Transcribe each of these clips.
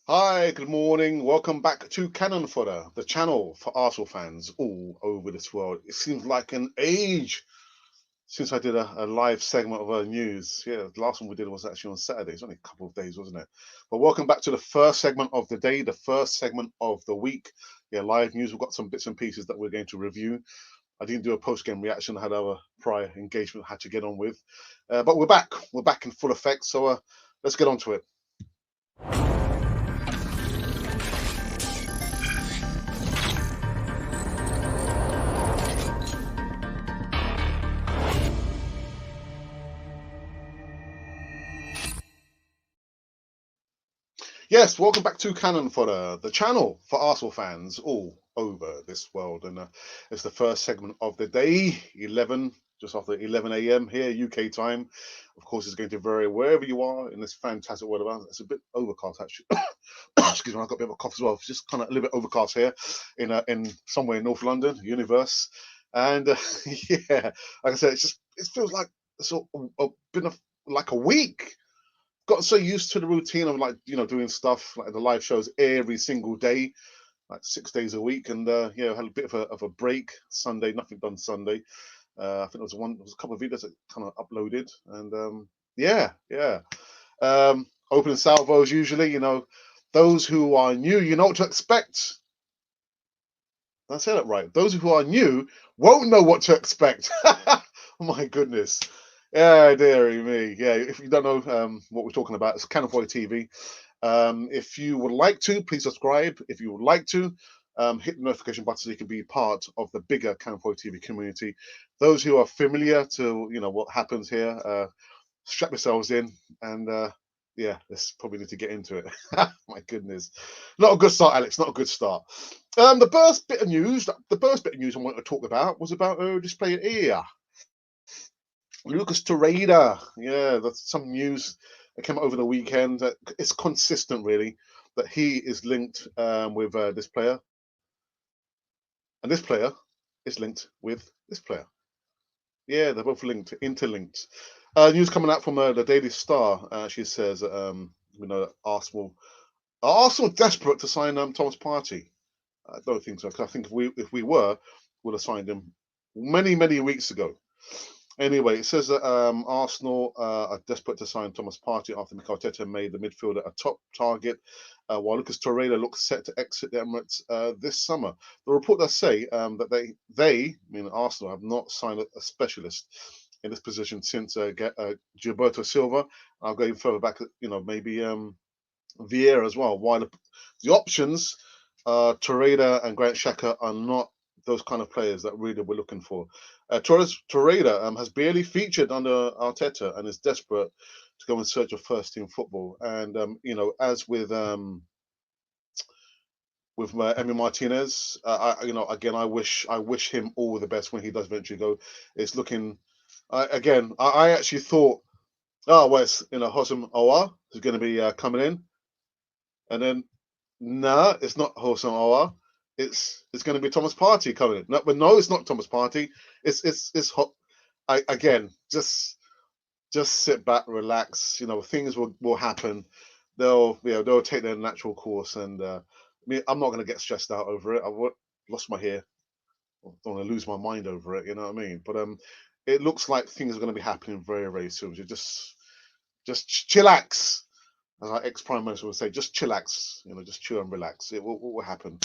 Hi, good morning. Welcome back to Cannon Fodder, the channel for Arsenal fans all over this world. It seems like an age since I did a live segment of news. Yeah, the last one we did was actually on Saturday. It's only a couple of days, wasn't it? But welcome back to the first segment of the day, the first segment of the week. Yeah, live news. We've got some bits and pieces that we're going to review. I didn't do a post-game reaction. I had other prior engagement I had to get on with. But we're back. We're back in full effect. So let's get on to it. Yes, welcome back to Cannon Fodder, the channel for Arsenal fans all over this world. And it's the first segment of the day, 11, just after 11 a.m. here, UK time. Of course, it's going to vary wherever you are in this fantastic weather. It's a bit overcast, actually. Excuse me, I've got a bit of a cough as well. It's just kind of a little bit overcast here in somewhere in North London, Universe. And yeah, like I said, it feels like it's been like a week got so used to the routine of doing stuff like the live shows every single day, like 6 days a week, and had a bit of a break Sunday. Nothing done Sunday. I think there was a couple of videos that kind of uploaded, and yeah. Opening salvos usually, those who are new, you know what to expect. Did I say that right? Those who are new won't know what to expect. Oh my goodness. Yeah, dearie me. Yeah, if you don't know what we're talking about, it's Cannonball TV. If you would like to, please subscribe. If you would like to, hit the notification button so you can be part of the bigger Cannonball TV community. Those who are familiar to what happens here, strap yourselves in and yeah, let's probably need to get into it. My goodness, not a good start, Alex. Not a good start. The first bit of news, I wanted to talk about was about this player here, Lucas Torreira. Yeah, that's some news that came out over the weekend. It's consistent, really, that he is linked with this player, and this player is linked with this player. Yeah, they're both interlinked. News coming out from the Daily Star. She says, Arsenal desperate to sign Thomas Partey. I don't think so. 'Cause I think if we were, would have signed him many weeks ago. Anyway, it says that Arsenal are desperate to sign Thomas Partey after Nketiah made the midfielder a top target, while Lucas Torreira looks set to exit the Emirates this summer. The report does say that meaning Arsenal, have not signed a specialist in this position since Gilberto Silva. I'll go even further back, maybe Vieira as well. While the options, Torreira and Grant Xhaka are not those kind of players that really we're looking for. Torreira has barely featured under Arteta and is desperate to go in search of first team football. And as with Emi Martinez, again, I wish him all the best when he does eventually go. It's looking again. I actually thought, oh, well, it's Hosam Aouar who's going to be coming in, and then no, it's not Hosam Aouar. It's going to be Thomas Partey coming in. No, but no, it's not Thomas Partey. It's hot. Again, just sit back, relax. Things will happen. They'll take their natural course, and I'm not going to get stressed out over it. I've lost my hair. I don't want to lose my mind over it. You know what I mean? But it looks like things are going to be happening very soon. So just chillax, as our ex-prime minister would say, just chillax, just chill and relax. It will happen.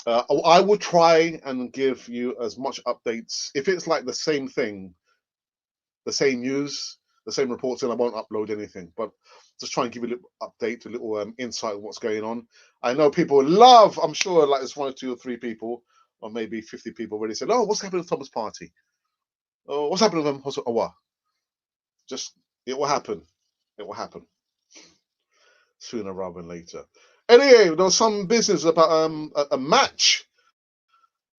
I will try and give you as much updates. If it's like the same thing, the same news, the same reports, then I won't upload anything. But just try and give you a little update, a little insight of what's going on. I know people love, I'm sure like there's one or two or three people, or maybe 50 people already said, oh, what's happening with Thomas Partey? Oh, what's happening with him? Oh, what? Just, it will happen. It will happen sooner rather than later. Anyway, there was some business about a match.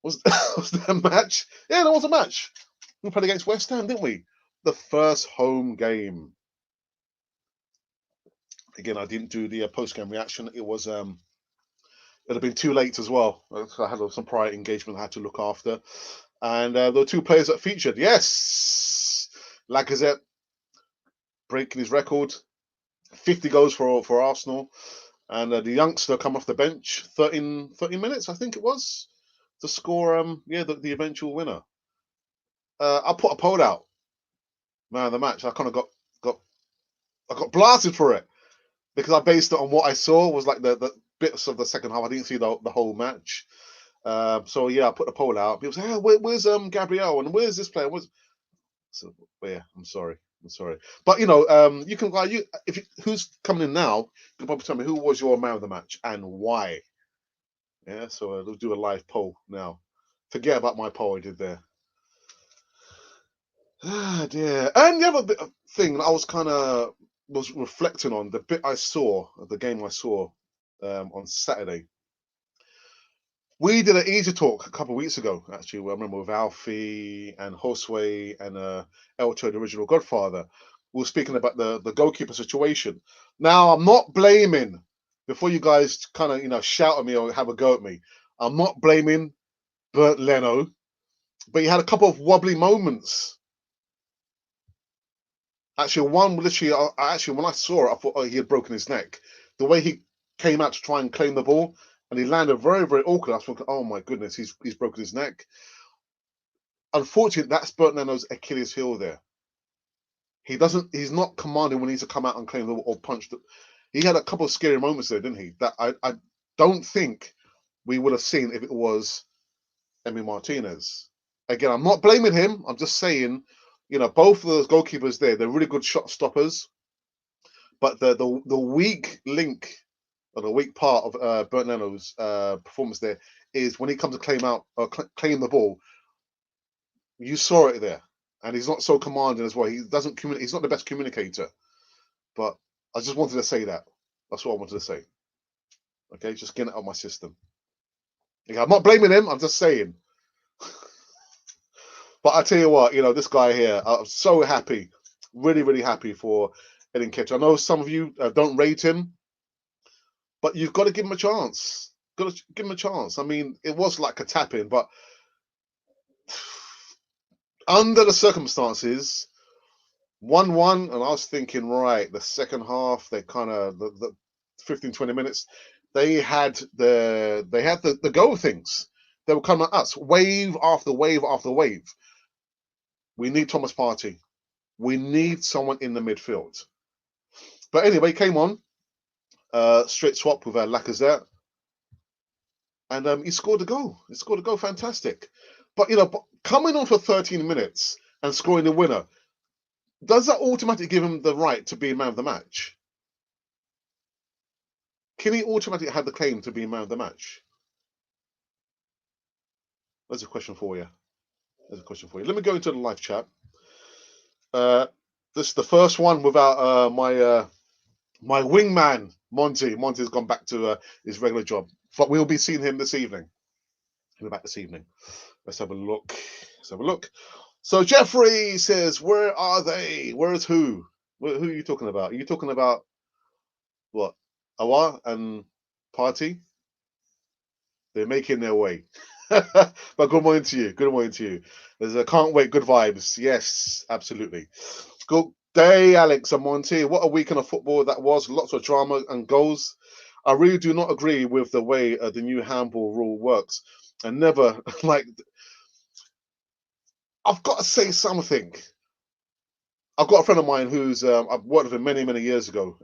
Was, was there a match? Yeah, there was a match. We played against West Ham, didn't we? The first home game. Again, I didn't do the post game reaction. It'd have been too late as well. I had some prior engagement I had to look after, and there were two players that featured. Yes, Lacazette breaking his record, 50 goals for Arsenal. And the youngster come off the bench 13 minutes, I think it was, to score the eventual winner. I put a poll out, man of the match. I kind of got I got blasted for it because I based it on what I saw was like the bits of the second half. I didn't see the whole match. So yeah, I put the poll out. People say, "Hey, where's Gabriel and where's this player?" So yeah, I'm sorry. But you can who's coming in now, you can probably tell me who was your man of the match and why. Yeah, so we'll do a live poll now. Forget about my poll I did there. Ah, dear. And the other bit of thing I was reflecting on the bit I saw of the game I saw on Saturday. We did an easy talk a couple of weeks ago, actually. I remember with Alfie and Josue and Elto, the original Godfather. We were speaking about the goalkeeper situation. Now, I'm not blaming, before you guys kind of shout at me or have a go at me, I'm not blaming Bert Leno, but he had a couple of wobbly moments. Actually, one literally, when I saw it, I thought, oh, he had broken his neck. The way he came out to try and claim the ball, and he landed very, very awkward. I was thinking, oh my goodness, he's broken his neck. Unfortunately, that's Bert Leno's Achilles heel there. He's not commanding when he needs to come out and claim the ball or punch. He had a couple of scary moments there, didn't he? That I don't think we would have seen if it was Emi Martinez. Again, I'm not blaming him. I'm just saying, both of those goalkeepers there, they're really good shot stoppers. But the weak link or the weak part of Bernd Leno's performance there is when he comes to claim the ball. You saw it there, and he's not so commanding as well. He doesn't communicate. He's not the best communicator. But I just wanted to say that. That's what I wanted to say. Okay, just getting it out of my system. Okay, I'm not blaming him. I'm just saying. But I tell you what, this guy here, I'm so happy, really, really happy for Nketiah. I know some of you don't rate him, but you've got to give him a chance. Got to give him a chance. I mean, it was like a tap in, but under the circumstances, 1-1, and I was thinking, right, the second half, they kind of the 15, 20 minutes, they had the go of things. They were coming at us, wave after wave after wave. We need Thomas Partey. We need someone in the midfield. But anyway, came on, straight swap with Lacazette, and he scored a goal. He scored a goal, fantastic. But coming on for 13 minutes and scoring the winner, does that automatically give him the right to be man of the match? Can he automatically have the claim to be man of the match? There's a question for you. Let me go into the live chat. This is the first one without my wingman, Monty. Monty's gone back to his regular job, but we'll be seeing him this evening. He'll be back this evening. Let's have a look. So Jeffrey says, "Where are they? Where is who? Who are you talking about? Are you talking about what? Awa and Party? They're making their way." But good morning to you. Good morning to you. There's a can't wait. Good vibes. Yes, absolutely. Good day, Alex and Monty. What a weekend of football that was. Lots of drama and goals. I really do not agree with the way the new handball rule works. And never like. I've got to say something. I've got a friend of mine who's I've worked with him many, many years ago.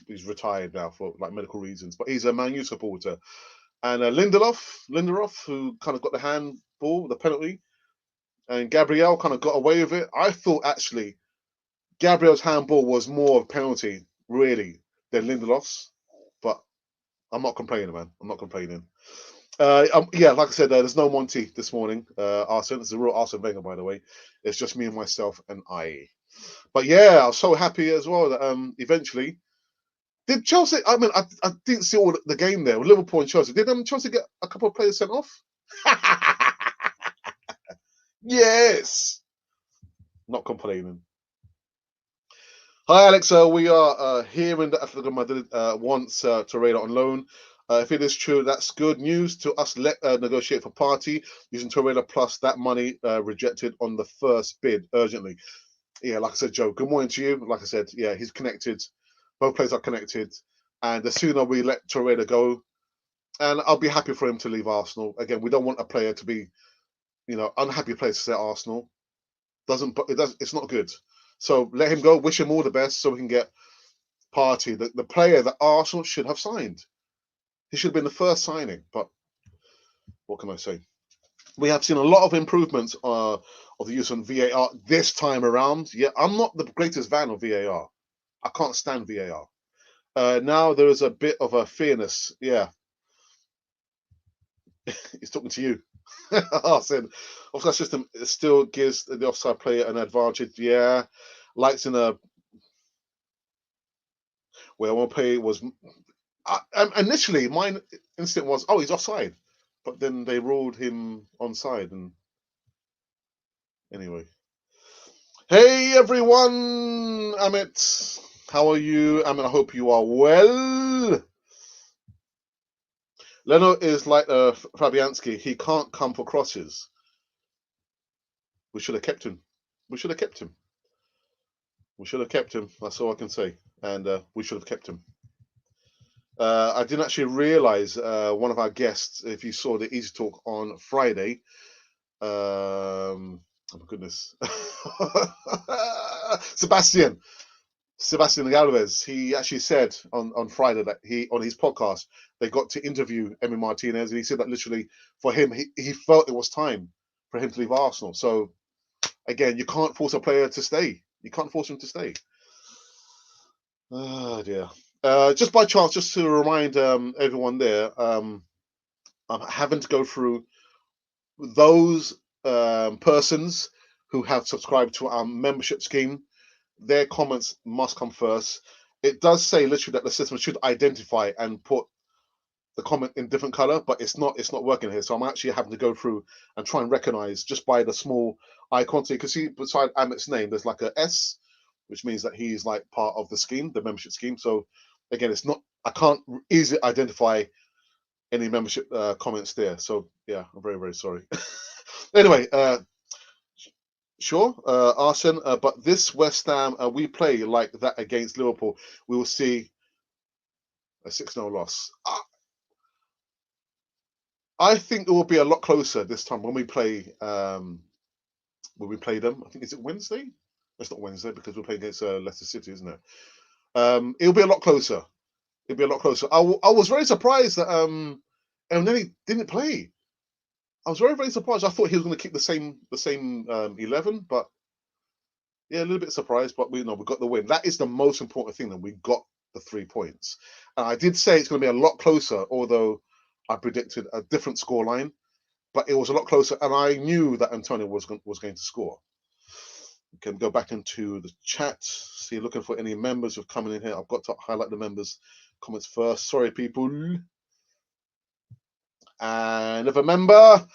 He's retired now for like medical reasons, but he's a Man U supporter. And Lindelof, who kind of got the handball, the penalty, and Gabriel kind of got away with it. I thought actually Gabriel's handball was more of a penalty, really, than Lindelof's. But I'm not complaining, man. I'm not complaining. Yeah, like I said, there's no Monty this morning. Arsene, it's a real Arsene Wenger, by the way. It's just me and myself and I. But yeah, I was so happy as well that eventually did Chelsea. I mean, I didn't see all the game there with Liverpool and Chelsea. Did Chelsea get a couple of players sent off? Yes. Not complaining. Hi, Alex. We are hearing that Atletico Madrid wants Torreira on loan. If it is true, that's good news to us. Let negotiate for Partey using Torreira plus that money rejected on the first bid urgently. Yeah, like I said, Joe, good morning to you. Like I said, yeah, he's connected. Both players are connected. And the sooner we let Torreira go, and I'll be happy for him to leave Arsenal. Again, we don't want a player to be, unhappy player to stay at Arsenal. It's not good. So let him go. Wish him all the best, so we can get Partey, the player that Arsenal should have signed. He should have been the first signing. But what can I say? We have seen a lot of improvements of the use of VAR this time around. Yeah, I'm not the greatest fan of VAR. I can't stand VAR. Now there is a bit of a fairness. Yeah, he's talking to you. I said, offside system still gives the offside player an advantage. Yeah, likes in a where one play was. Initially, my instinct was, oh, he's offside, but then they ruled him onside. And anyway, hey everyone, Amit, how are you? I hope you are well. Leno is like Fabianski. He can't come for crosses. We should have kept him. We should have kept him. We should have kept him. That's all I can say. And we should have kept him. I didn't actually realize one of our guests, if you saw the Easy Talk on Friday, oh my goodness, Sebastian Galvez, he actually said on Friday that on his podcast, they got to interview Emi Martinez, and he said that literally for him, he felt it was time for him to leave Arsenal. So again, you can't force a player to stay. You can't force him to stay. Oh dear. Just by chance, just to remind everyone there, I'm having to go through those persons who have subscribed to our membership scheme. Their comments must come first. It does say literally that the system should identify and put the comment in different color, but it's not working here. So I'm actually having to go through and try and recognize just by the small icon. So you can see beside Amit's name, there's like a S, which means that he's like part of the scheme, the membership scheme. So again, I can't easily identify any membership comments there. So yeah, I'm very, very sorry. Anyway, sure, Arsene, but this West Ham, we play like that against Liverpool, we will see a 6-0 loss. I think it will be a lot closer this time when we play them. I think, is it Wednesday? It's not Wednesday because we're playing against Leicester City, isn't it? It'll be a lot closer. It'll be a lot closer. I was very surprised that Elneny didn't play. I was very, very surprised. I thought he was going to keep the same 11, but yeah, a little bit surprised. But we got the win. That is the most important thing. That we got the 3 points. And I did say it's going to be a lot closer, although I predicted a different scoreline. But it was a lot closer, and I knew that Antonio was going to score. We can go back into the chat, see, looking for any members who've come in here. I've got to highlight the members' comments first. Sorry, people. And if a member,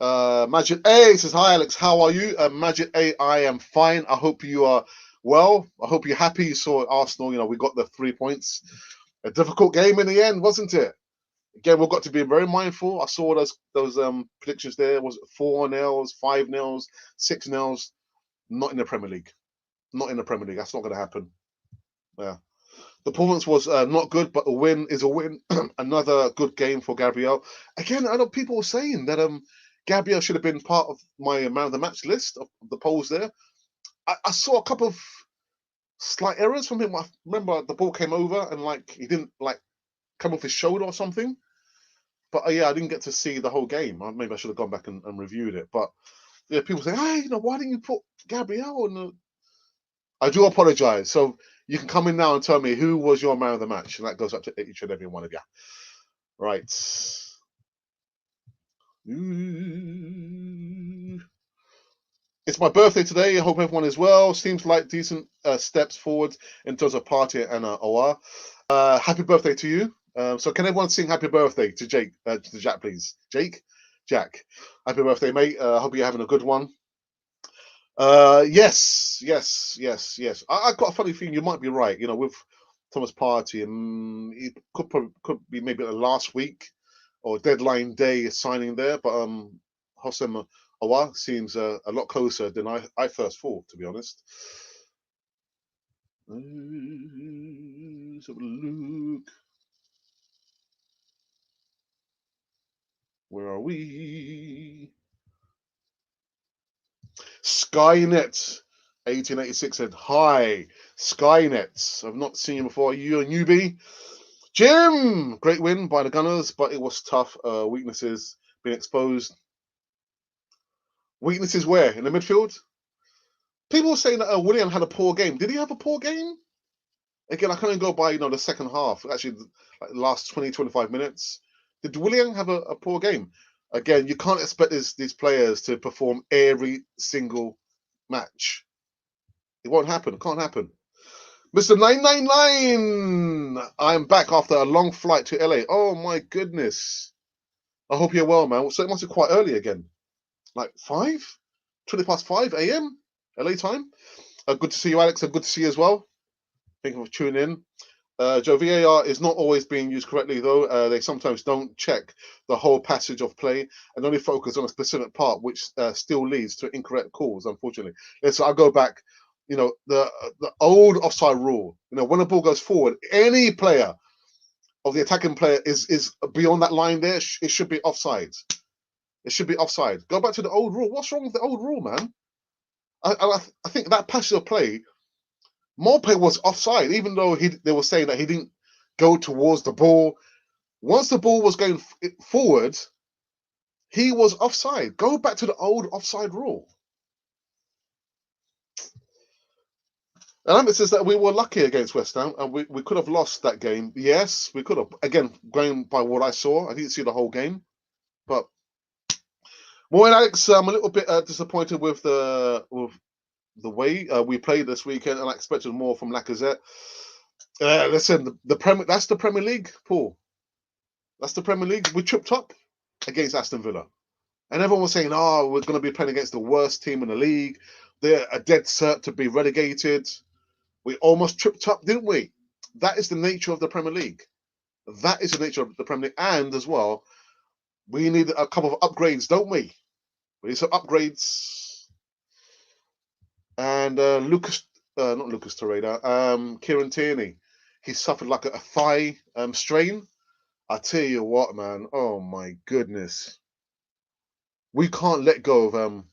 Majid A says, hi, Alex, how are you? Majid A, I am fine. I hope you are well. I hope you're happy. You saw Arsenal, we got the 3 points. A difficult game in the end, wasn't it? Again, we've got to be very mindful. I saw those predictions there. Was it 4-0, 5-0, 6-0? Not in the Premier League. Not in the Premier League. That's not going to happen. Yeah. The performance was not good, but a win is a win. Another good game for Gabriel. Again, I know people were saying that Gabriel should have been part of my man of the match list of the polls there. I saw a couple of slight errors from him. I remember the ball came over and he didn't come off his shoulder or something. But yeah, I didn't get to see the whole game. Maybe I should have gone back and reviewed it. But yeah, people say, hey, why didn't you put Gabriel on the... I do apologize. So you can come in now and tell me who was your man of the match. And that goes up to each and every one of you. Right. It's my birthday today. I hope everyone is well. Seems like decent steps forward in terms of Partey and Aouar. Happy birthday to you. So can everyone sing happy birthday to Jack, please? Jack. Happy birthday, mate. I hope you're having a good one. Yes. I got a funny feeling you might be right. With Thomas Partey, it could be maybe the last week or deadline day signing there, but Hossein Aouar seems a lot closer than I first thought, to be honest. Let's have a look. Where are we? Skynet 1886 said, "Hi, Skynet. I've not seen you before. Are you a newbie?" Jim, great win by the Gunners, but it was tough. Weaknesses being exposed. Weaknesses where? In the midfield? People were saying that Willian had a poor game. Did he have a poor game? Again, I can't go by, the second half. Actually, like the last 20, 25 minutes. Did Willian have a poor game? Again, you can't expect these players to perform every single match. It won't happen. It can't happen. Mr. 999, I'm back after a long flight to LA. Oh my goodness. I hope you're well, man. So it must be quite early again. Like 20 past 5 a.m. LA time. Good to see you, Alex. Good to see you as well. Thank you for tuning in. Joe, VAR is not always being used correctly, though. They sometimes don't check the whole passage of play and only focus on a specific part, which still leads to incorrect calls, unfortunately. So I'll go back. The old offside rule. When the ball goes forward, any player of the attacking player is beyond that line there. It should be offside. It should be offside. Go back to the old rule. What's wrong with the old rule, man? I think that passage of play, Morpay was offside, even though they were saying that he didn't go towards the ball. Once the ball was going forward, he was offside. Go back to the old offside rule. And it says that we were lucky against West Ham, and we could have lost that game. Yes, we could have. Again, going by what I saw, I didn't see the whole game. But morning, Alex. I'm a little bit disappointed with the way we played this weekend, and I expected more from Lacazette. Listen, that's the Premier League, Paul. That's the Premier League. We tripped up against Aston Villa. And everyone was saying, oh, we're going to be playing against the worst team in the league. They're a dead cert to be relegated. We almost tripped up, didn't we? That is the nature of the Premier League. That is the nature of the Premier League. And as well, we need a couple of upgrades, don't we? We need some upgrades. And not Lucas Torreira, Kieran Tierney. He suffered like a thigh strain. I tell you what, man. Oh, my goodness. We can't let go of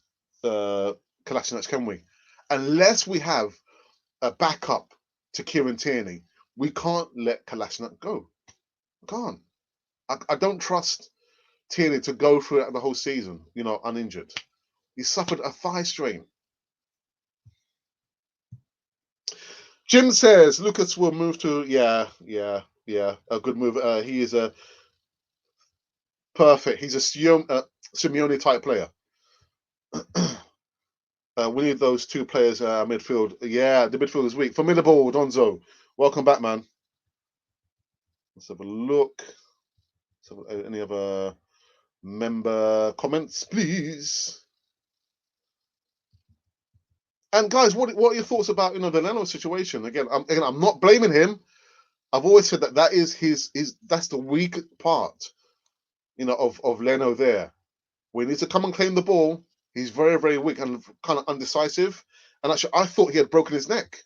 Kolasinac, can we? Unless we have a backup to Kieran Tierney, we can't let Kolasinac go. We can't. I don't trust Tierney to go through it the whole season, uninjured. He suffered a thigh strain. Jim says Lucas will move to a good move. He is a perfect. He's a Simeone type player. We need those two players midfield. Yeah, the midfield is weak. Formidable, Donzo. Welcome back, man. Let's have a look. Any other member comments, please? And guys, what are your thoughts about the Leno situation? Again, I'm not blaming him. I've always said that is that's the weak part, of Leno there. We need to come and claim the ball. He's very, very weak and kind of undecisive. And actually, I thought he had broken his neck.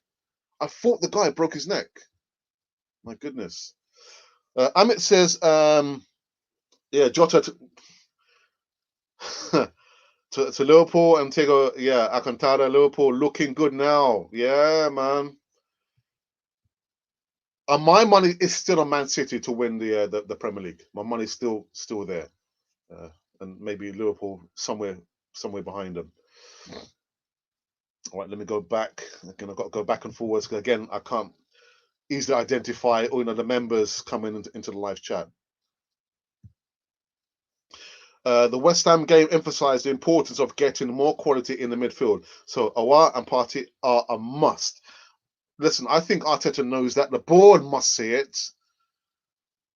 I thought the guy broke his neck. My goodness. Amit says, Jota to Liverpool and Tego, Alcantara, Liverpool looking good now. Yeah, man. My money is still on Man City to win the Premier League. My money's still there. And maybe Liverpool somewhere behind them. All right, let me go back. Again, I've got to go back and forwards. Again, I can't easily identify the members coming into the live chat. The West Ham game emphasised the importance of getting more quality in the midfield. So Aouar and Partey are a must. Listen, I think Arteta knows that. The board must see it.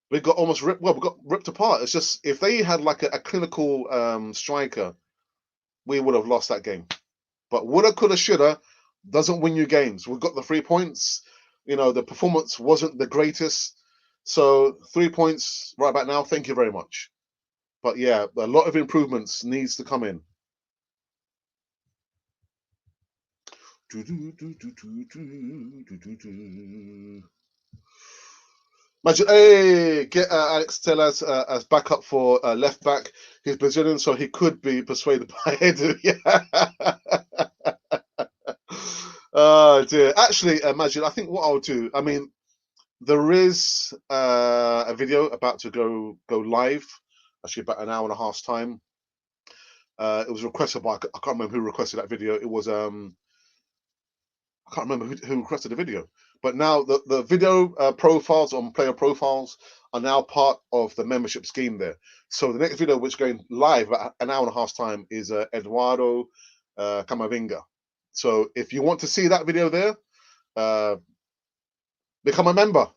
We got almost ripped. Well, we got ripped apart. It's just if they had like a clinical striker, we would have lost that game. But woulda, coulda, shoulda doesn't win you games. We've got the 3 points. The performance wasn't the greatest. So 3 points right about now. Thank you very much. But yeah, a lot of improvements needs to come in. Imagine, hey, get Alex Telles as backup for left back. He's Brazilian, so he could be persuaded by Edu. Yeah. Oh dear. Actually, imagine. I think what I'll do. I mean, there is a video about to go live. Actually, about an hour and a half's time. It was requested by I can't remember who requested that video. It was I can't remember who requested the video. But now the video profiles on player profiles are now part of the membership scheme there. So the next video, which is going live at an hour and a half's time, is Eduardo Camavinga. So if you want to see that video there, uh, become a member.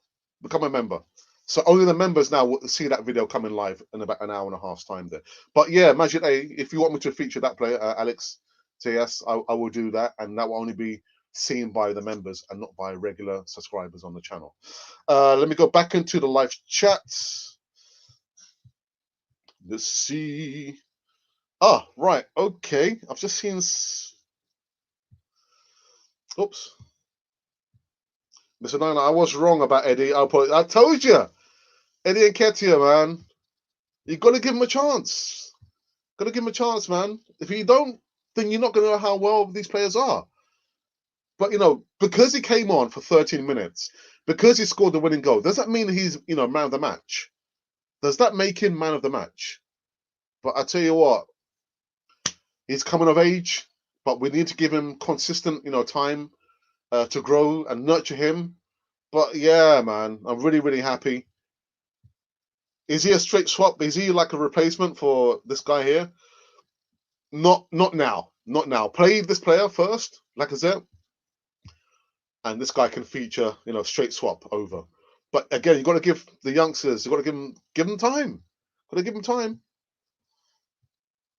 Become a member. So only the members now will see that video coming live in about an hour and a half's time there. But yeah, imagine, if you want me to feature that player, Alex TS, I will do that, and that will only be seen by the members and not by regular subscribers on the channel. Let me go back into the live chats. Let's see. Ah, right. Okay. I've just seen. Oops. Mr. Niner, I was wrong about Eddie. I told you. Eddie Nketiah, man. You got to give him a chance. Got to give him a chance, man. If you don't, then you're not going to know how well these players are. But, because he came on for 13 minutes, because he scored the winning goal, does that mean he's, man of the match? Does that make him man of the match? But I tell you what, he's coming of age, but we need to give him consistent, time to grow and nurture him. But yeah, man, I'm really, really happy. Is he a straight swap? Is he like a replacement for this guy here? Not now. Not now. Play this player first, like I said, and this guy can feature, straight swap over. But again, you got to give the youngsters, you got to give them time. Got to give them time.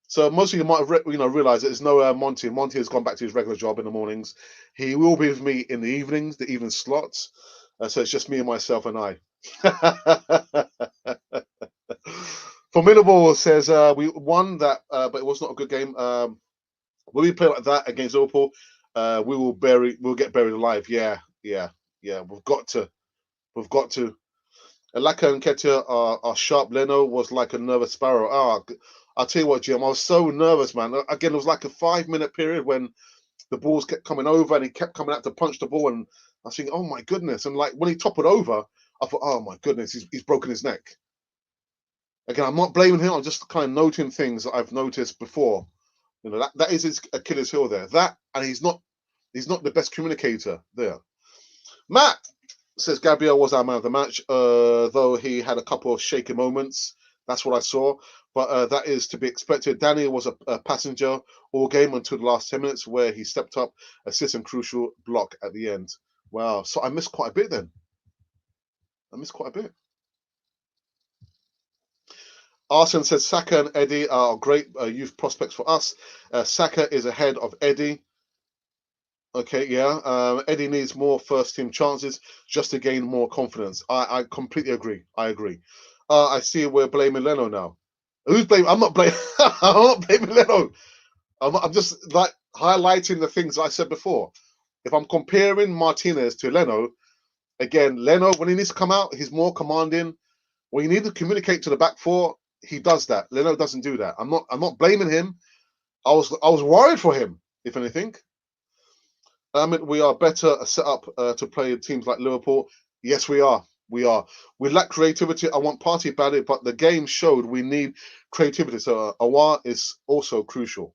So most of you might have realized that there's no Monty. Monty has gone back to his regular job in the mornings. He will be with me in the evenings, the evening slots. So it's just me and myself and I. Formidable says we won that, but it was not a good game. When we play like that against Liverpool, we'll get buried alive. Yeah. We've got to. Alaka and Nketiah are sharp. Leno was like a nervous sparrow. I'll tell you what, Jim, I was so nervous, man. Again, it was like a 5-minute period when the balls kept coming over and he kept coming out to punch the ball, and I was thinking, oh my goodness. And like when he toppled over, I thought, oh my goodness, he's broken his neck. Again, I'm not blaming him. I'm just kind of noting things that I've noticed before. That is his Achilles heel there. That, and he's not the best communicator there. Matt says Gabriel was our man of the match, though he had a couple of shaky moments. That's what I saw. But that is to be expected. Danny was a passenger all game until the last 10 minutes, where he stepped up, assist and crucial block at the end. Wow. So I missed quite a bit then. Arsene says Saka and Eddie are great youth prospects for us. Saka is ahead of Eddie. Okay, yeah. Eddie needs more first team chances just to gain more confidence. I completely agree. I agree. I see we're blaming Leno now. Who's blaming? I'm not blaming. I'm not blaming Leno. I'm just like highlighting the things I said before. If I'm comparing Martinez to Leno, again, Leno, when he needs to come out, he's more commanding. When you need to communicate to the back four, he does that. Leno doesn't do that. I'm not blaming him. I was worried for him, if anything. I mean, we are better set up to play teams like Liverpool. Yes, we are. We are. We lack creativity. I want Party about it, but the game showed we need creativity. So Awa is also crucial.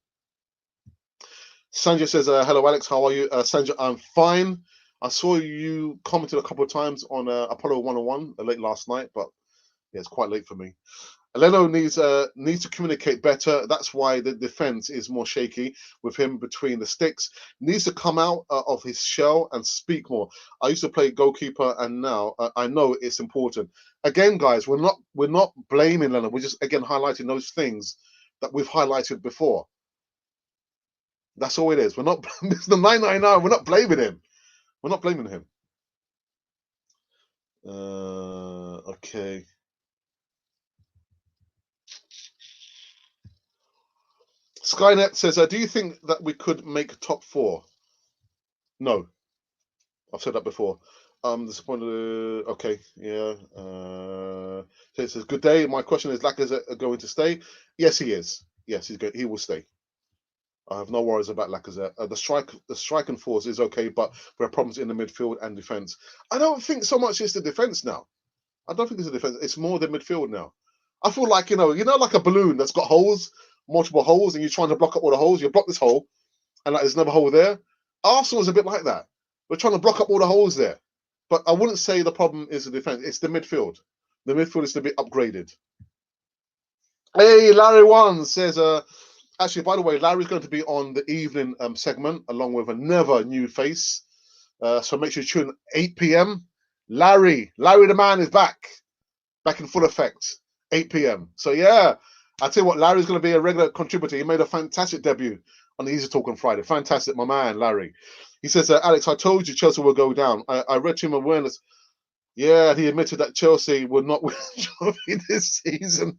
Sanja says, hello, Alex. How are you? Sanja, I'm fine. I saw you commented a couple of times on Apollo 101 late last night, but yeah, it's quite late for me. Leno needs to communicate better. That's why the defense is more shaky with him between the sticks. Needs to come out of his shell and speak more. I used to play goalkeeper, and now I know it's important. Again, guys, we're not blaming Leno. We're just again highlighting those things that we've highlighted before. That's all it is. We're not. It's the 999. We're not blaming him. We're not blaming him. Okay. Skynet says, do you think that we could make top four? No, I've said that before. I'm disappointed. Okay, yeah. So it says, good day. My question is, Lacazette going to stay? Yes, he is. Yes, he's good. He will stay. I have no worries about Lacazette. The striking force is okay, but there are problems in the midfield and defense. I don't think so much it's the defense now. I don't think it's the defense. It's more the midfield now. I feel like like a balloon that's got holes, multiple holes, and you're trying to block up all the holes. You block this hole, and like there's another hole there. Arsenal's a bit like that. We're trying to block up all the holes there. But I wouldn't say the problem is the defense. It's the midfield. The midfield is to be upgraded. Hey, Larry One says, actually, by the way, Larry's going to be on the evening segment along with another new face. So make sure you tune 8 p.m. Larry the man is back in full effect, 8 p.m. So yeah, I tell you what, Larry's going to be a regular contributor. He made a fantastic debut on the Easy Talk on Friday. Fantastic, my man, Larry. He says, Alex, I told you Chelsea will go down. I read to him awareness. Yeah, he admitted that Chelsea would not win the trophy this season.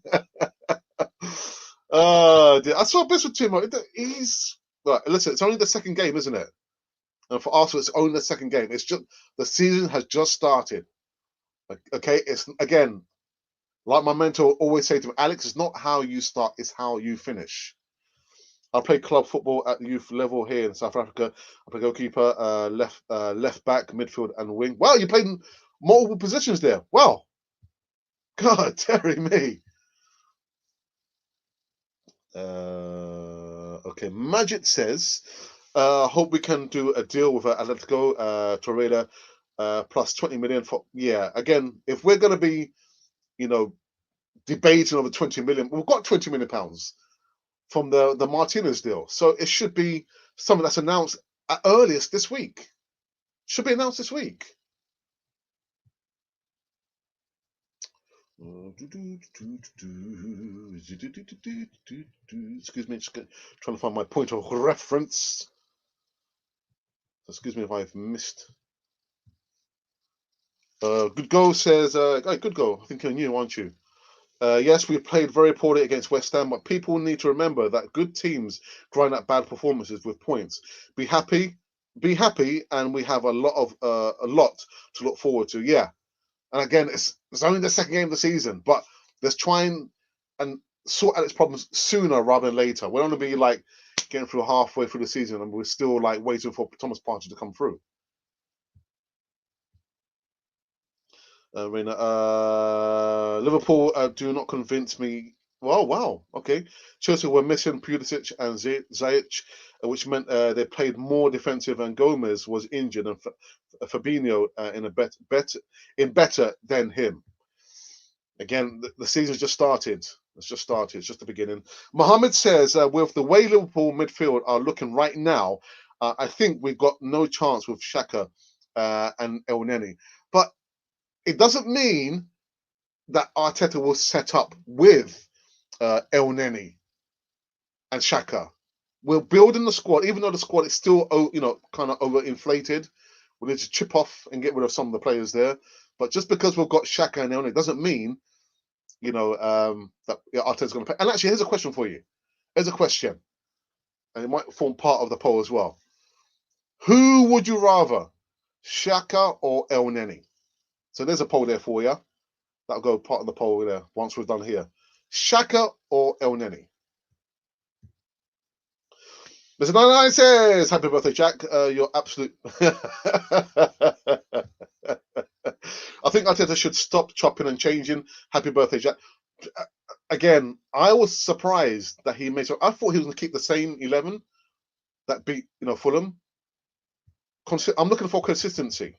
I saw this with Timo. He's right. Listen, it's only the second game, isn't it? And for Arsenal, it's only the second game. It's just the season has just started. Okay, it's again like my mentor always say to me, Alex, it's not how you start, it's how you finish. I played club football at the youth level here in South Africa. I play goalkeeper, left back, midfield, and wing. Wow, you played in multiple positions there. Wow, God, Terry me. Okay, Majid says, hope we can do a deal with Atletico Torreira plus 20 million for. Yeah, again, if we're going to be, debating over 20 million, we've got 20 million pounds from the Martinez deal, so it should be something that's announced at earliest this week. Should be announced this week. Excuse me, just trying to find my point of reference. Excuse me if I've missed. Good goal says, good goal. I think you're new, aren't you? Yes, we played very poorly against West Ham, but people need to remember that good teams grind out bad performances with points. Be happy, and we have a lot to look forward to. Yeah, and again, it's only the second game of the season, but let's try and sort out its problems sooner rather than later. We don't want to be like getting through halfway through the season and we're still like waiting for Thomas Partey to come through. Liverpool do not convince me. Well, wow, okay. Chelsea were missing Pulisic and Ziyech, which meant they played more defensive, and Gomez was injured, and Fabinho in better than him. Again, the season's just started. It's just started. It's just the beginning. Mohammed says, with the way Liverpool midfield are looking right now, I think we've got no chance with Xhaka and El Neni. But it doesn't mean that Arteta will set up with El Neni and Xhaka. We're building the squad, even though the squad is still, kind of overinflated. We need to chip off and get rid of some of the players there. But just because we've got Xhaka and El Neni doesn't mean, that Arteta's going to play. And actually, here's a question for you. Here's a question, and it might form part of the poll as well. Who would you rather, Xhaka or El Neni? So there's a poll there for you. That'll go part of the poll there once we're done here. Xhaka or El Neni? Mr. 99 says, happy birthday, Jack. You're absolute. I think Arteta should stop chopping and changing. Happy birthday, Jack. Again, I was surprised that he made so. I thought he was going to keep the same 11 that beat, Fulham. I'm looking for consistency.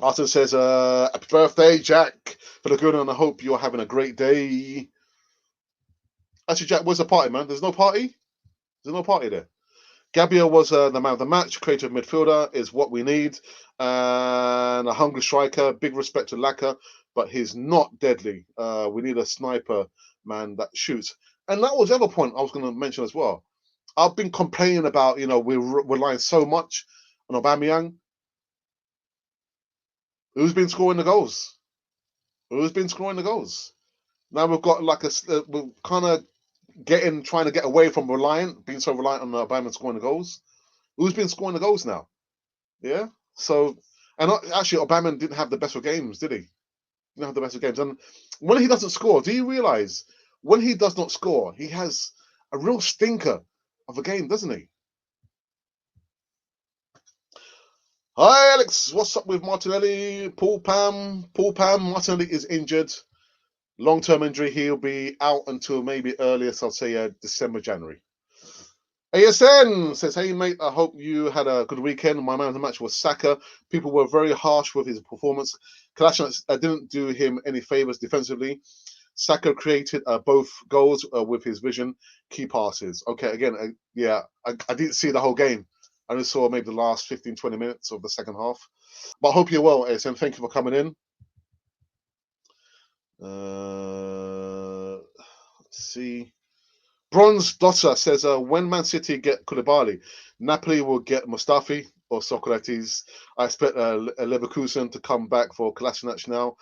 Arthur says, happy birthday, Jack. For the good, and I hope you're having a great day. Actually, Jack, where's the party, man? There's no party? There's no party there. Gabriel was the man of the match. Creative midfielder is what we need. And a hungry striker. Big respect to Laka, but he's not deadly. We need a sniper, man, that shoots. And that was the other point I was going to mention as well. I've been complaining about, we're relying so much on Aubameyang. Who's been scoring the goals? Who's been scoring the goals? Now we've got like we're kind of trying to get away from being so reliant on Aubameyang scoring the goals. Who's been scoring the goals now? Yeah. So, and actually, Obama didn't have the best of games, did he? Didn't have the best of games. And when he doesn't score, do you realize when he does not score, he has a real stinker of a game, doesn't he? Hi, Alex. What's up with Martinelli? Paul Pam. Martinelli is injured. Long-term injury. He'll be out until maybe earliest, I'll say December, January. ASN says, hey, mate, I hope you had a good weekend. My man of the match was Saka. People were very harsh with his performance. Kalashnikov didn't do him any favors defensively. Saka created both goals with his vision, key passes. Okay, again, I didn't see the whole game. I just saw maybe the last 15, 20 minutes of the second half. But I hope you're well, ASN. Thank you for coming in. Let's see. Bronze Dotter says, when Man City get Koulibaly, Napoli will get Mustafi or Socrates. I expect Leverkusen to come back for Kolasinac now.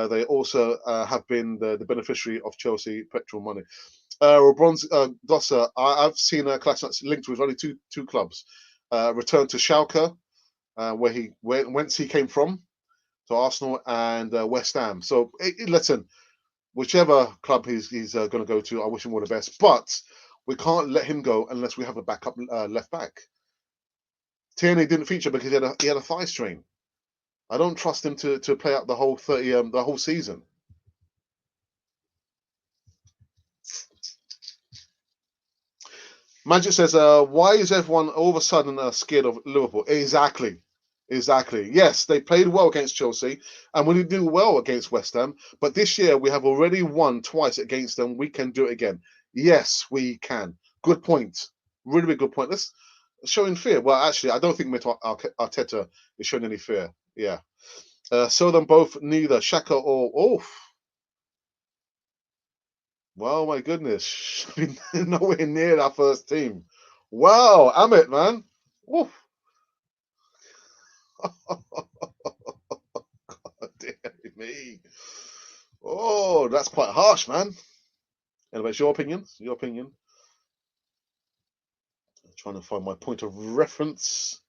They also have been the beneficiary of Chelsea petrol money. Bronze Dotter, I've seen Kolasinac linked with only two clubs. Returned to Schalke, whence he came from, to Arsenal and West Ham. So listen, whichever club he's going to go to, I wish him all the best. But we can't let him go unless we have a backup left back. Tierney didn't feature because he had a thigh strain. I don't trust him to play out the whole the whole season. Magic says, why is everyone all of a sudden scared of Liverpool? Exactly. Yes, they played well against Chelsea, and we do well against West Ham. But this year we have already won twice against them. We can do it again. Yes, we can. Good point. Really good point. Let's showing fear. Well, actually, I don't think Arteta is showing any fear. Yeah. So them both, neither Shaka or well, my goodness, been nowhere near our first team. Wow, Amit, man. Oof. Dear me. Oh, that's quite harsh, man. Anyways, your opinion? Your opinion? I'm trying to find my point of reference.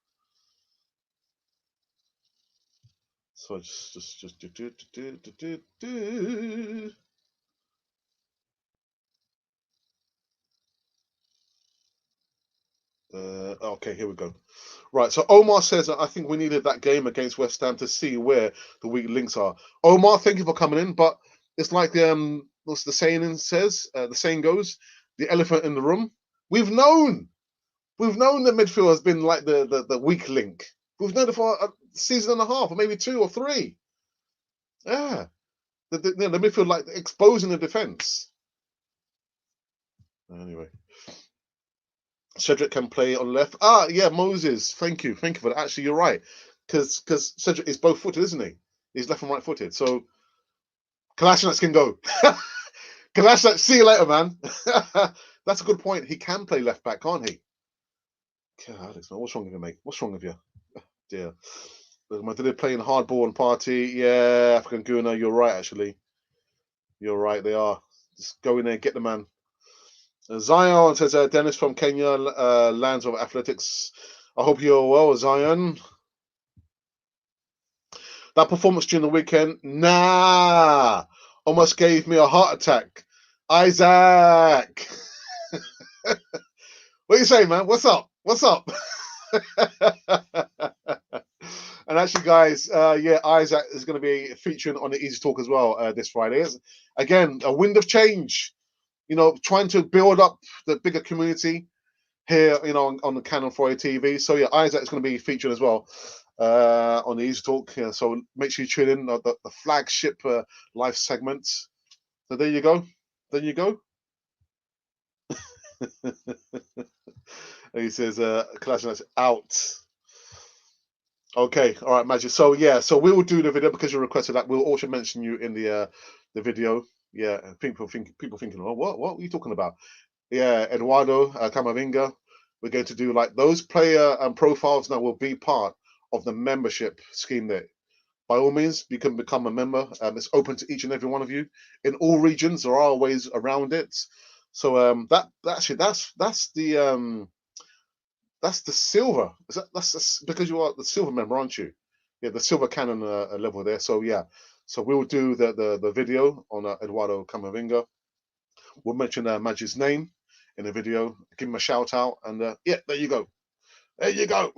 So just do. Okay, here we go. Right, so Omar says, I think we needed that game against West Ham to see where the weak links are. Omar, thank you for coming in, but it's like what's the saying says? The saying goes, the elephant in the room. We've known that midfield has been like the weak link. We've known it for a season and a half, or maybe 2 or 3. Yeah, the midfield like exposing the defense. Anyway. Cedric can play on left. Yeah, Moses. Thank you for that. Actually, you're right, because Cedric is both footed, isn't he? He's left and right footed. So Kolasinac can go. Kolasinac, see you later, man. That's a good point. He can play left back, can't he? God, Alex, man, what's wrong with you, mate? What's wrong with you? Dear. Madrid playing hardball and party. Yeah, African Guna, you're right, actually. You're right, they are. Just go in there, get the man. Zion says, Dennis from Kenya, lands of athletics. I hope you're well, Zion. That performance during the weekend, almost gave me a heart attack. Isaac. What do you say, man? What's up? And actually, guys, Isaac is going to be featuring on the Easy Talk as well this Friday. Again, a wind of change. Trying to build up the bigger community here, on the Canon 4A TV. So yeah, Isaac is going to be featured as well on the Easy Talk. Yeah, so make sure you tune in the flagship live segments. So there you go. He says, Kalashnikov out. Okay, all right, Magic. So yeah, so we will do the video because you requested that. We'll also mention you in the video. Yeah, people thinking, oh, what are you talking about? Yeah, Eduardo Camavinga. We're going to do like those player profiles now will be part of the membership scheme there. By all means, you can become a member. It's open to each and every one of you in all regions. There are ways around it. So that's the That's the silver. Because you are the silver member, aren't you? Yeah, the silver canon level there. So yeah, so we'll do the video on Eduardo Camavinga. We'll mention Magic's name in the video, give him a shout out, and yeah, there you go. There you go.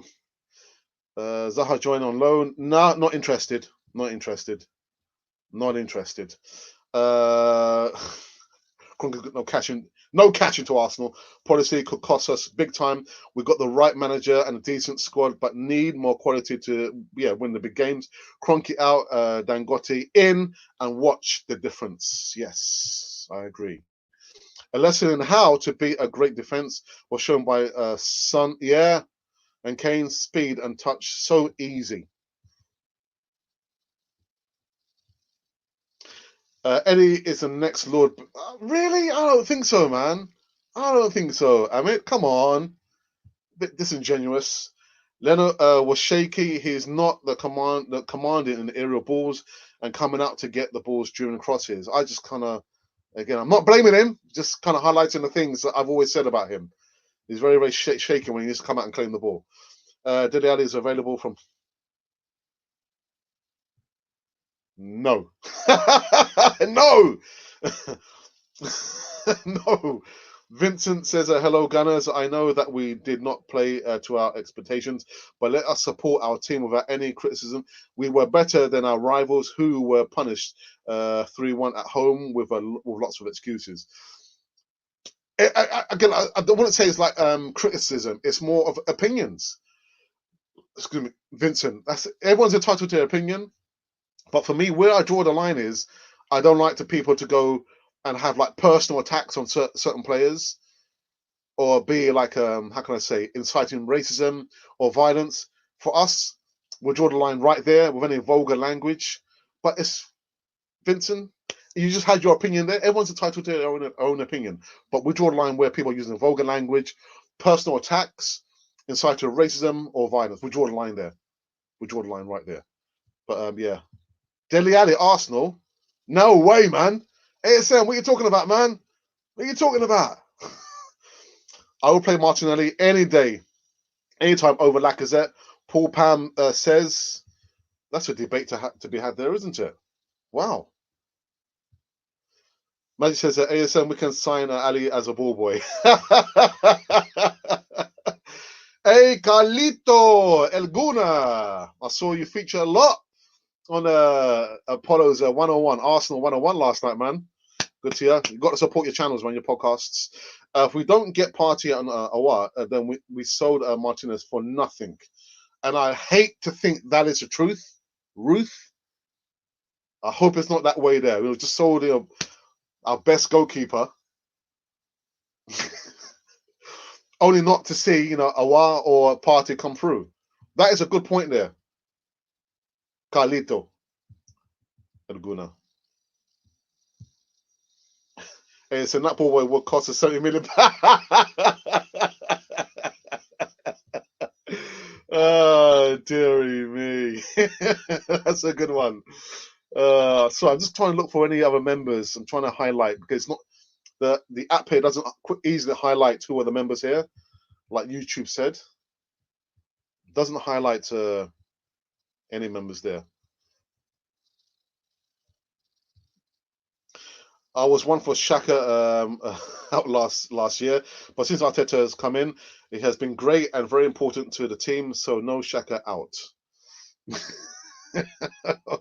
Zaha join on loan. No, not interested. Not interested. Not interested. Uh, no cash in, no cash into Arsenal. Policy could cost us big time. We've got the right manager and a decent squad, but need more quality to win the big games. Kroenke out, Dangote in, and watch the difference. Yes, I agree. A lesson in how to beat a great defense was shown by Son, and Kane's speed and touch so easy. Eddie is the next Lord. Really? I don't think so, man. I don't think so. I mean, come on. A bit disingenuous. Leno was shaky. He's not the commanding in the aerial balls and coming out to get the balls during crosses. I just kind of, again, I'm not blaming him. Just kind of highlighting the things that I've always said about him. He's very, very shaky when he needs to come out and claim the ball. Dele Alli is available from. No. No. No. Vincent says, hello, Gunners. I know that we did not play to our expectations, but let us support our team without any criticism. We were better than our rivals who were punished 3-1 at home with lots of excuses. Again, I don't want to say it's like criticism. It's more of opinions. Excuse me, Vincent. Everyone's entitled to their opinion. But for me, where I draw the line is, I don't like people to go and have like personal attacks on certain players, or be like, how can I say, inciting racism or violence. For us, we'll draw the line right there with any vulgar language. But it's, Vincent, you just had your opinion there. Everyone's entitled to their own opinion. But we draw the line where people are using vulgar language, personal attacks, inciting racism or violence. We draw the line there. We draw the line right there. But yeah. Dele Alli, Arsenal? No way, man. ASM, what are you talking about, man? What are you talking about? I will play Martinelli any day, anytime over Lacazette. Paul Pam says, that's a debate to be had there, isn't it? Wow. Magic says, ASM, we can sign Ali as a ball boy. Hey, Carlito, El Guna. I saw you feature a lot on Apollo's 101, Arsenal 101 last night, man. Good to hear. You've got to support your channels, man, your podcasts. If we don't get Party on Awar, then we sold Martinez for nothing. And I hate to think that is the truth. Ruth, I hope it's not that way there. We just sold our best goalkeeper. Only not to see, Awar or Party come through. That is a good point there. Carlito. Alguna. Hey, so that ball boy will cost us 70 million. Oh, dearie me. That's a good one. So I'm just trying to look for any other members. I'm trying to highlight, because it's not the app here doesn't easily highlight who are the members here, like YouTube said. It doesn't highlight any members there. I was one for Xhaka out last year, but since Arteta has come in, it has been great and very important to the team. So no Xhaka out.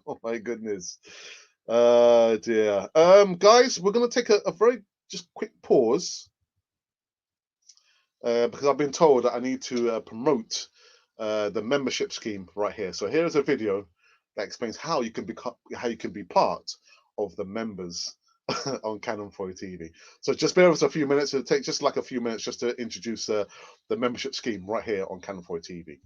Oh my goodness, dear. Guys, we're gonna take a very just quick pause because I've been told that I need to promote the membership scheme right here. So here is a video that explains how you can be part of the members on Canon 4 TV. So just bear with us a few minutes. It'll take just like a few minutes just to introduce the membership scheme right here on Canon 4 TV.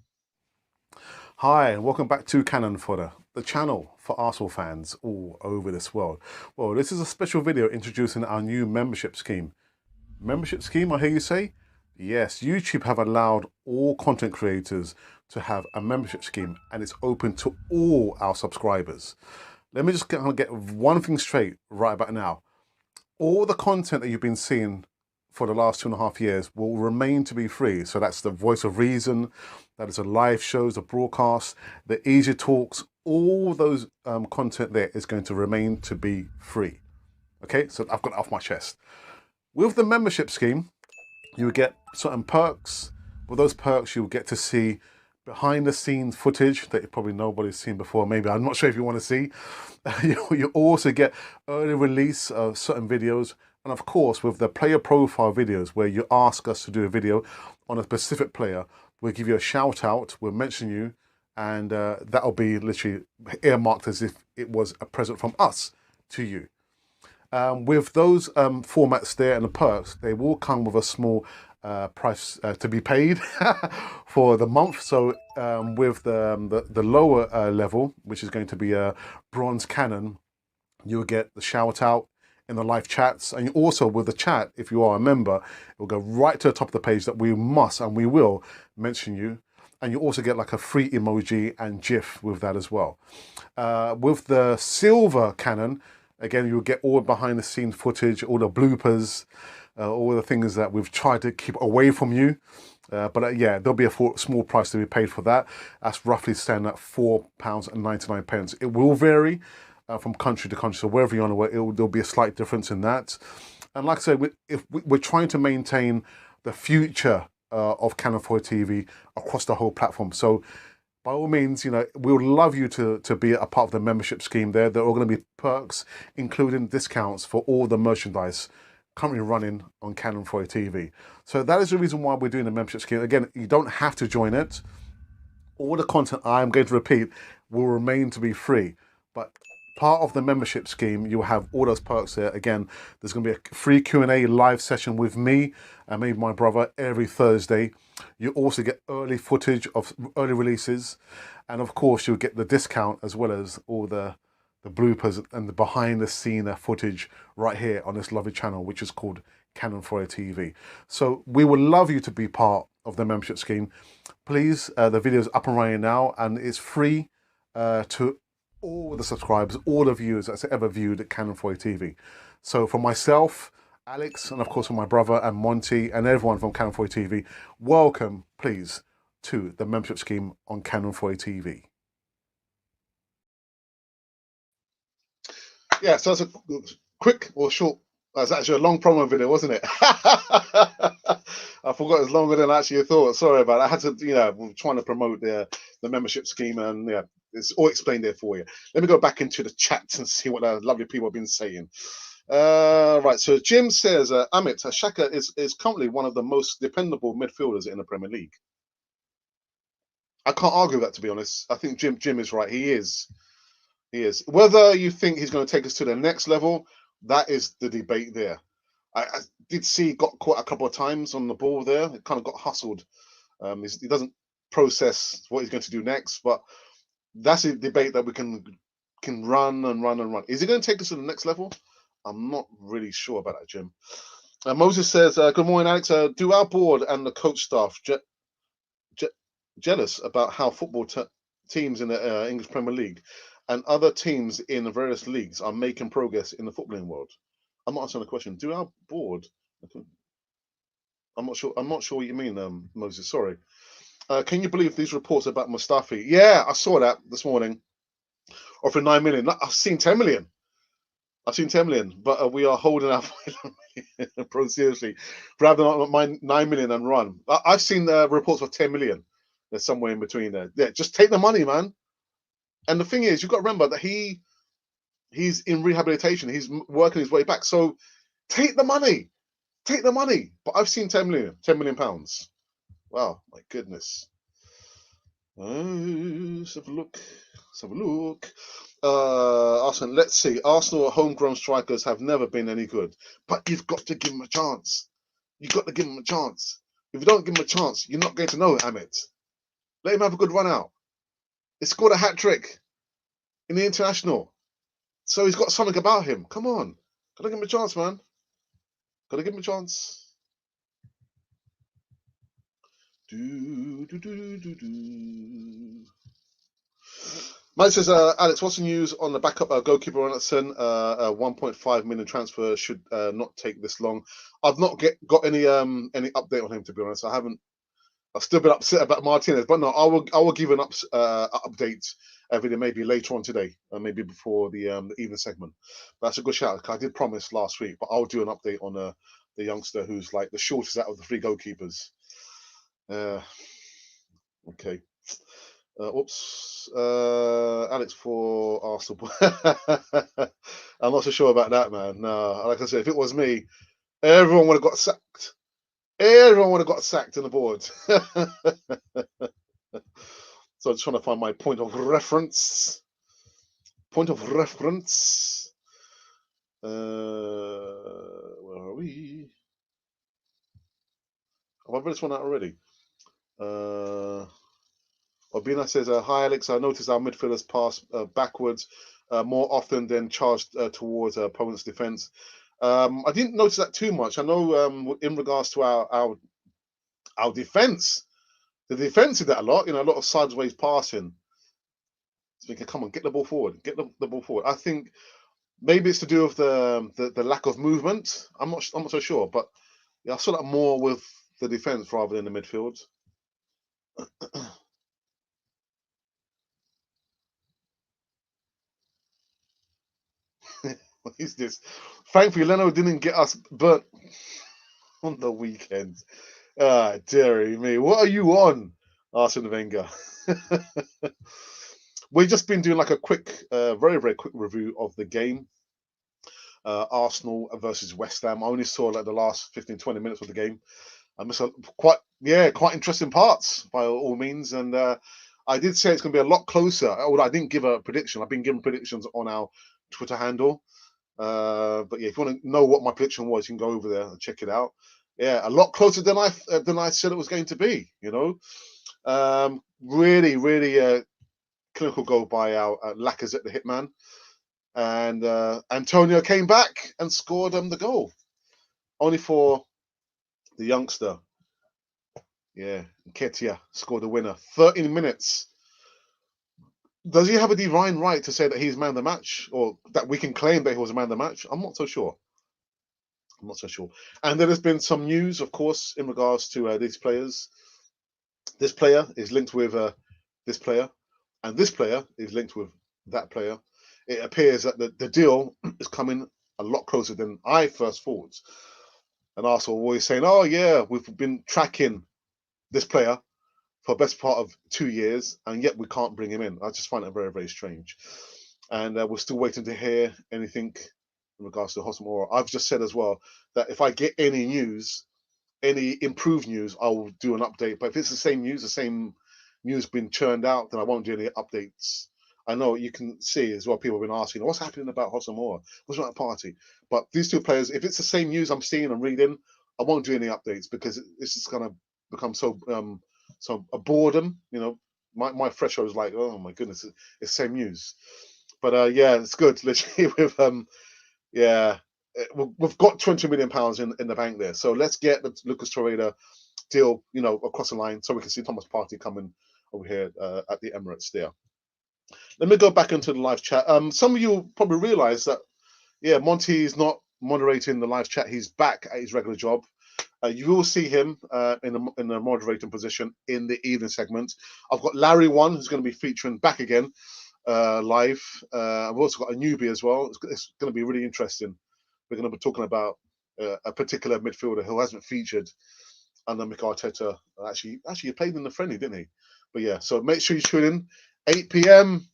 Hi, and welcome back to Cannon Fodder, the channel for Arsenal fans all over this world. Well, this is a special video introducing our new membership scheme. Membership scheme, I hear you say? Yes, YouTube have allowed all content creators to have a membership scheme, and it's open to all our subscribers. Let me just get one thing straight right about now. All the content that you've been seeing for the last 2.5 years will remain to be free. So that's the Voice of Reason, that is the live shows, the broadcasts, the easy talks, all those content there is going to remain to be free. Okay, so I've got it off my chest. With the membership scheme, you will get certain perks. With those perks, you'll get to see behind the scenes footage that probably nobody's seen before. Maybe, I'm not sure if you want to see. You also get early release of certain videos. And of course, with the player profile videos, where you ask us to do a video on a specific player, we'll give you a shout out, we'll mention you, and that'll be literally earmarked as if it was a present from us to you. With those formats there and the perks, they will come with a small price to be paid for the month. So with the lower level, which is going to be a bronze cannon, you'll get the shout out in the live chats, and also with the chat, if you are a member, it will go right to the top of the page that we must and we will mention you. And you also get like a free emoji and GIF with that as well. With the silver cannon, again, you'll get all behind the scenes footage, all the bloopers, all the things that we've tried to keep away from you. But yeah, there'll be a small price to be paid for that. That's roughly standing at £4.99. It will vary from country to country. So wherever you're on the way, there'll be a slight difference in that. And like I said, we're trying to maintain the future of Canon 4 TV across the whole platform. So by all means, we would love you to be a part of the membership scheme there. There are going to be perks, including discounts for all the merchandise currently running on Canon 4 TV. So that is the reason why we're doing the membership scheme. Again, you don't have to join it. All the content I'm going to repeat will remain to be free. But part of the membership scheme, you'll have all those perks there. Again, there's going to be a free Q&A live session with me and maybe my brother every Thursday. You also get early footage of early releases. And of course, you'll get the discount as well as all the bloopers and the behind the scene footage right here on this lovely channel, which is called Canon 4 TV. So we would love you to be part of the membership scheme. Please, the video is up and running now, and it's free to all the subscribers, all the viewers that's ever viewed at Canon 4 TV. So for myself, Alex, and of course for my brother and Monty and everyone from Canon 4 TV, welcome, please, to the membership scheme on Canon 4 TV. Yeah, so that's a quick or short. That's actually a long promo video, wasn't it? I forgot it's longer than I actually thought. Sorry about it. I had to, we're trying to promote the membership scheme, and yeah, it's all explained there for you. Let me go back into the chat and see what the lovely people have been saying. Right, so Jim says, Amit, Xhaka is currently one of the most dependable midfielders in the Premier League. I can't argue that, to be honest. I think Jim is right. He is. He is. Whether you think he's going to take us to the next level, that is the debate there. I did see he got caught a couple of times on the ball there. It kind of got hustled. He doesn't process what he's going to do next, but that's a debate that we can run and run and run. Is he going to take us to the next level? I'm not really sure about that, Jim. Moses says, good morning, Alex. Do our board and the coach staff jealous about how football teams in the English Premier League and other teams in the various leagues are making progress in the footballing world? I'm not answering the question. Do our board? I'm not sure. I'm not sure what you mean, Moses. Sorry. Can you believe these reports about Mustafi? Yeah, I saw that this morning. Offering 9 million. I've seen 10 million. I've seen 10 million, but we are holding our pro seriously. Rather than my 9 million and run. I've seen reports for 10 million. There's somewhere in between there. Yeah, just take the money, man. And the thing is, you've got to remember that he's in rehabilitation. He's working his way back. So take the money. Take the money. But I've seen 10 million pounds. Wow, my goodness. Let's have a look. Let's have a look. Arsenal, let's see. Arsenal homegrown strikers have never been any good. But you've got to give them a chance. You've got to give them a chance. If you don't give them a chance, you're not going to know it, Amit. Let him have a good run out. He scored a hat-trick in the international. So he's got something about him. Come on. Gotta give him a chance, man. Gotta give him a chance. Mike says, Alex, what's the news on the backup goalkeeper Ronaldson? 1.5 million transfer should not take this long. I've not got any update on him, to be honest. I haven't. I've still been upset about Martinez, but no, I will give an update video maybe later on today, maybe before the evening segment. But that's a good shout. I did promise last week, but I'll do an update on the youngster who's like the shortest out of the three goalkeepers. Okay. Oops. Alex for Arsenal. I'm not so sure about that, man. No, like I said, if it was me, everyone would have got sacked. Everyone would have got sacked on the board. So I'm just trying to find my point of reference. Point of reference. Where are we? Have I read this one out already? Obina says, "Hi Alex. I noticed our midfielders pass backwards more often than charged towards opponent's defense. I didn't notice that too much. I know in regards to our defense, the defense did that a lot. A lot of sideways passing. Thinking, come on, get the ball forward, get the ball forward. I think maybe it's to do with the lack of movement. I'm not so sure, but yeah, I saw that more with the defense rather than the midfield." What is this? Thankfully, Leno didn't get us burnt on the weekend. Ah, dearie me. What are you on, Arsene Wenger? We've just been doing like a quick, very, very quick review of the game. Arsenal versus West Ham. I only saw like the last 15, 20 minutes of the game. I missed quite interesting parts by all means. And I did say it's going to be a lot closer. Although I didn't give a prediction. I've been giving predictions on our Twitter handle. But yeah, if you want to know what my prediction was, you can go over there and check it out. Yeah, a lot closer than I said it was going to be. Really, really clinical goal by our Lacazette, the hitman, and Antonio came back and scored the goal, only for the youngster. Yeah, Nketiah scored the winner. 13 minutes. Does he have a divine right to say that he's man of the match, or that we can claim that he was a man of the match? I'm not so sure. I'm not so sure. And there has been some news, of course, in regards to these players. This player is linked with this player, and this player is linked with that player. It appears that the deal is coming a lot closer than I first thought. And Arsenal always saying, "Oh yeah, we've been tracking this player for the best part of 2 years, and yet we can't bring him in." I just find it very, very strange. And we're still waiting to hear anything in regards to Hosmora. I've just said as well that if I get any news, any improved news, I will do an update. But if it's the same news, the same news been churned out, then I won't do any updates. I know you can see as well, people have been asking, what's happening about Hosmora? What's about party? But these two players, if it's the same news I'm seeing and reading, I won't do any updates because it's just going to become so a boredom. My threshold is like, oh my goodness, it's the same news. But yeah, it's good. Literally with yeah, we've got £20 million in the bank there. So let's get the Lucas Torreira deal, across the line, so we can see Thomas Partey coming over here at the Emirates there. Let me go back into the live chat. Some of you probably realise that, yeah, Monty is not moderating the live chat. He's back at his regular job. You will see him in the moderating position in the evening segment. I've got Larry One, who's going to be featuring back again live. I've also got a newbie as well. It's going to be really interesting. We're going to be talking about a particular midfielder who hasn't featured under Mikel Arteta. Actually, he played in the friendly, didn't he? But yeah, so make sure you tune in 8 p.m.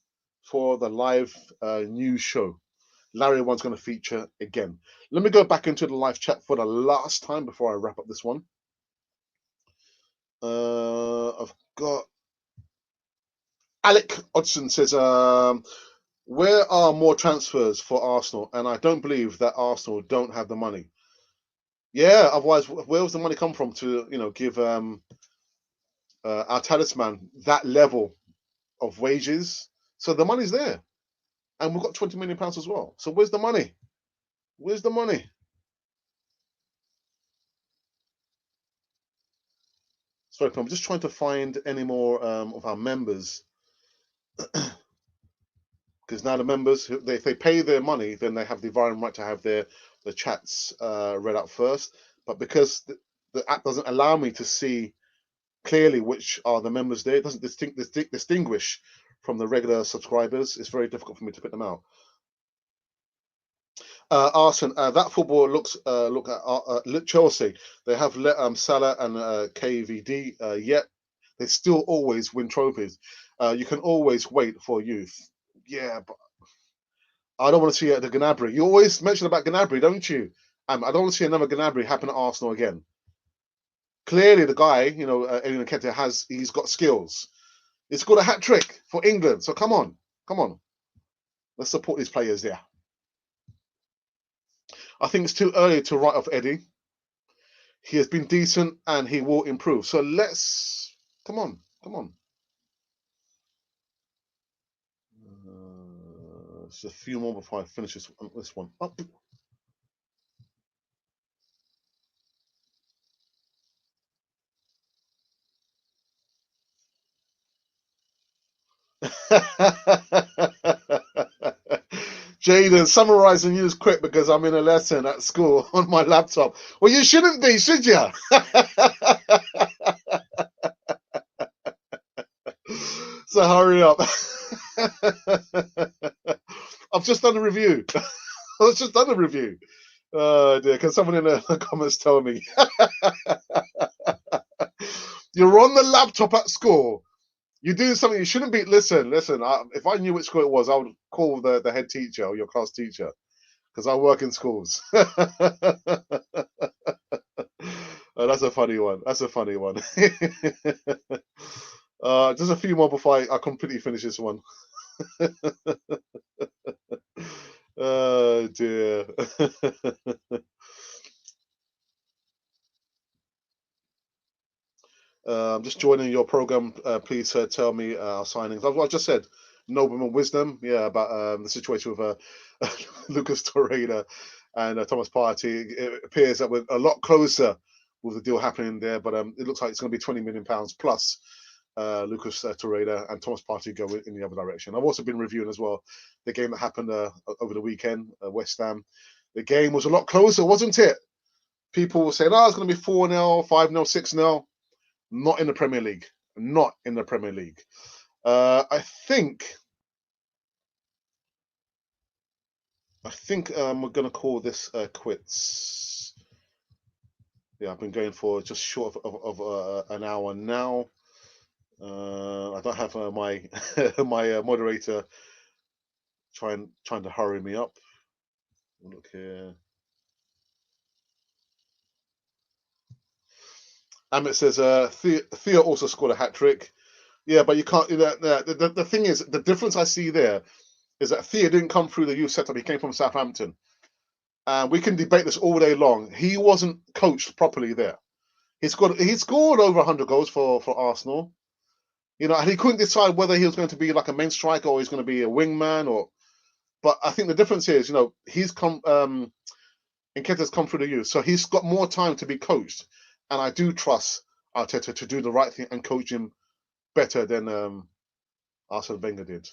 for the live news show. Larry One's going to feature again. Let me go back into the live chat for the last time before I wrap up this one. I've got Alec Hodgson says, where are more transfers for Arsenal? And I don't believe that Arsenal don't have the money. Yeah, otherwise, where does the money come from to, give our talisman that level of wages? So the money's there. And we've got £20 million as well. So where's the money? Where's the money? Sorry, I'm just trying to find any more of our members. because now the members, if they pay their money, then they have the divine right to have the chats read out first. But because the app doesn't allow me to see clearly which are the members there, it doesn't distinguish from the regular subscribers. It's very difficult for me to pick them out. Arsenal, that football look at Chelsea. They have let Salah and KVD yet. They still always win trophies. You can always wait for youth. Yeah, but I don't want to see the Gnabry. You always mention about Gnabry, don't you? I don't want to see another Gnabry happen at Arsenal again. Clearly, the guy, Nketiah he's got skills. He's got a hat trick for England. So come on. Let's support these players there. I think it's too early to write off Eddie. He has been decent and he will improve. So let's come on. Just a few more before I finish this one up. Jaden, summarizing news quick because I'm in a lesson at school on my laptop. Well, you shouldn't be, should you? So hurry up. I've just done a review. Oh dear, can someone in the comments tell me? You're on the laptop at school. You're doing something you shouldn't be. Listen. If I knew which school it was, I would call the head teacher or your class teacher because I work in schools. That's a funny one. Just a few more before I completely finish this one. Oh dear. I'm just joining your program. Please tell me our signings. I just said Nobleman Wisdom. Yeah, about the situation with Lucas Torreira and Thomas Partey. It appears that we're a lot closer with the deal happening there, but it looks like it's going to be £20 million plus Lucas Torreira and Thomas Partey go in the other direction. I've also been reviewing as well the game that happened over the weekend, West Ham. The game was a lot closer, wasn't it? People were saying, it's going to be 4-0, 5-0, 6-0. Not in the Premier League. I think we're going to call this quits. Yeah, I've been going for just short of an hour now. I don't have my my moderator trying to hurry me up. Look here. Amit says Theo also scored a hat trick. Yeah, but you can't. The thing is, the difference I see there is that Theo didn't come through the youth setup. He came from Southampton. We can debate this all day long. He wasn't coached properly there. He scored over 100 goals for Arsenal. And he couldn't decide whether he was going to be like a main striker or he's going to be a wingman. But I think the difference is, he's come. Nketiah's come through the youth, so he's got more time to be coached. And I do trust Arteta to do the right thing and coach him better than Arsene Wenger did.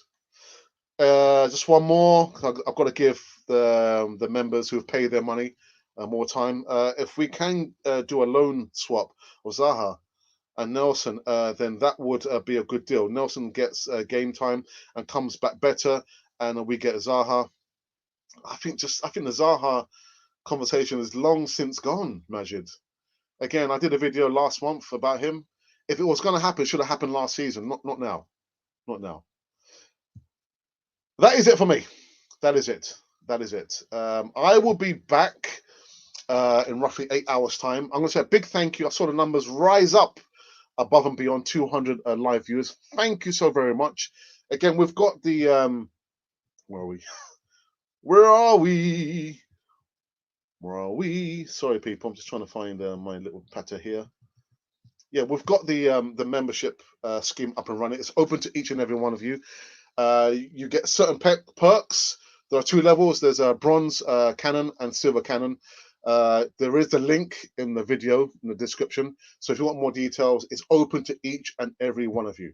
Just one more. I've got to give the members who've paid their money more time. If we can do a loan swap of Zaha and Nelson, then that would be a good deal. Nelson gets game time and comes back better, and we get Zaha. I think the Zaha conversation is long since gone, Majid. Again, I did a video last month about him. If it was going to happen, it should have happened last season, not now. That is it for me. That is it. I will be back in roughly 8 hours' time. I'm going to say a big thank you. I saw the numbers rise up above and beyond 200 live viewers. Thank you so very much. Again, we've got the where are we? Where are we? Sorry, people. I'm just trying to find my little patter here. Yeah, we've got the membership scheme up and running. It's open to each and every one of you. You get certain perks. There are 2 levels. There's a bronze cannon and silver cannon. There is the link in the video in the description. So if you want more details, it's open to each and every one of you.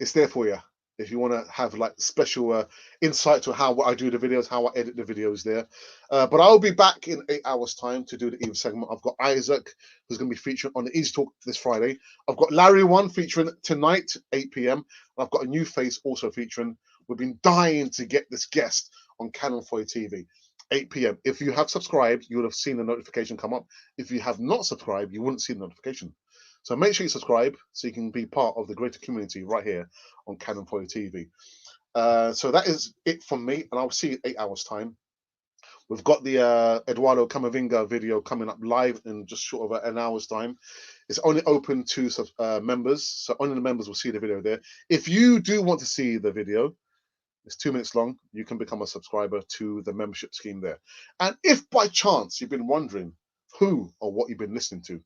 It's there for you. if you want to have like special insight to how I do the videos, how I edit the videos there. But I'll be back in 8 hours time to do the Eve segment. I've got Isaac, who's going to be featuring on the Easy Talk this Friday. I've got Larry One featuring tonight, 8 p.m. I've got a new face also featuring. We've been dying to get this guest on Canon 4 TV, 8 p.m. If you have subscribed, you would have seen the notification come up. If you have not subscribed, you wouldn't see the notification. So make sure you subscribe so you can be part of the greater community right here on Canon 4 TV. So that is it from me, and I'll see you in 8 hours time. We've got the Eduardo Camavinga video coming up live in just short of an hour's time. It's only open to members, so only the members will see the video there. If you do want to see the video, it's 2 minutes long. You can become a subscriber to the membership scheme there. And if by chance you've been wondering who or what you've been listening to,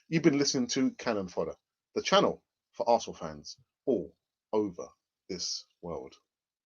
you've been listening to Cannon Fodder, the channel for Arsenal fans all over this world.